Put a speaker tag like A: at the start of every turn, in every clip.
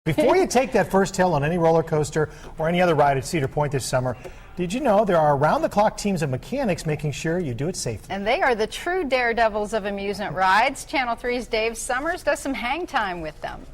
A: Before you take that first hill on any roller coaster or any other ride at Cedar Point this summer, did you know there are around-the-clock teams of mechanics making sure you do it safely?
B: And they are the true daredevils of amusement rides. Channel 3's Dave Summers does some hang time with them.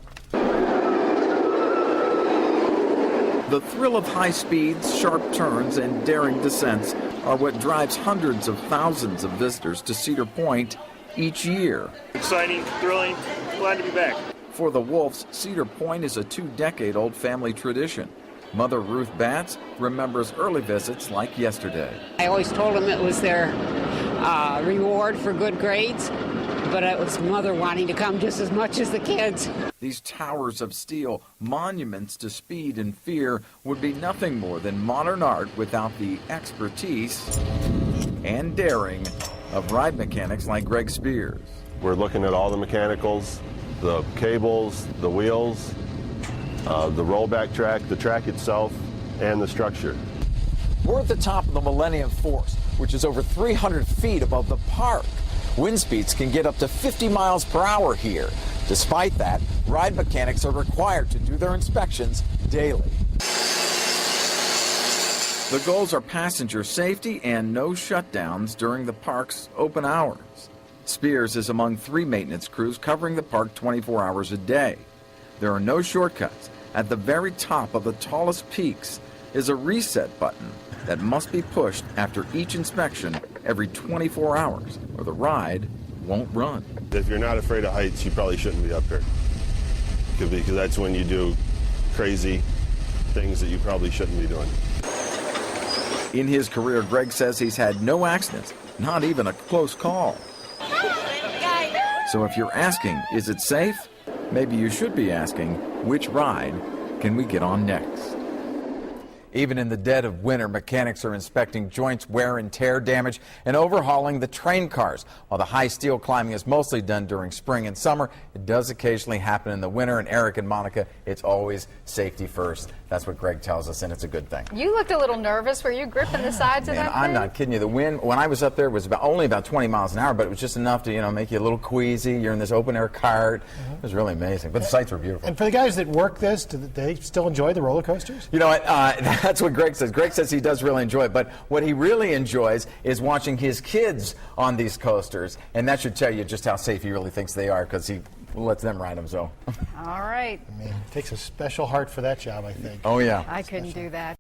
C: The thrill of high speeds, sharp turns, and daring descents are what drives hundreds of thousands of visitors to Cedar Point each year.
D: Exciting, thrilling, glad to be back.
C: For the Wolves, Cedar Point is a two-decade-old family tradition. Mother Ruth Batts remembers early visits like yesterday.
E: I always told them it was their reward for good grades, but it was Mother wanting to come just as much as the kids.
C: These towers of steel, monuments to speed and fear, would be nothing more than modern art without the expertise and daring of ride mechanics like Greg Spears.
F: We're looking at all the mechanicals, the cables, the wheels, the rollback track, the track itself, and the structure.
C: We're at the top of the Millennium Force, which is over 300 feet above the park. Wind speeds can get up to 50 miles per hour here. Despite that, ride mechanics are required to do their inspections daily. The goals are passenger safety and no shutdowns during the park's open hours. Spears is among 3 maintenance crews covering the park 24 hours a day. There are no shortcuts. At the very top of the tallest peaks is a reset button that must be pushed after each inspection every 24 hours, or the ride won't run.
F: If you're not afraid of heights, you probably shouldn't be up here. Because that's when you do crazy things that you probably shouldn't be doing.
C: In his career, Greg says he's had no accidents, not even a close call. So if you're asking, is it safe? Maybe you should be asking, which ride can we get on next? Even in the dead of winter, mechanics are inspecting joints, wear and tear damage, and overhauling the train cars. While the high steel climbing is mostly done during spring and summer, it does occasionally happen in the winter. And Eric and Monica, it's always safety first. That's what Greg tells us, and it's a good thing.
B: You looked a little nervous. Were you gripping the sides of that thing?
C: I'm not kidding you. The wind, when I was up there, was only about 20 miles an hour, but it was just enough to, make you a little queasy. You're in this open-air cart. It was really amazing, but the sights were beautiful.
A: And for the guys that work this, do they still enjoy the roller coasters?
C: You know what? That's what Greg says. Greg says he does really enjoy it, but what he really enjoys is watching his kids on these coasters, and that should tell you just how safe he really thinks they are, because he lets them ride them. So.
B: All right.
A: I mean, it takes a special heart for that job, I think.
C: Oh, yeah.
B: I couldn't do that.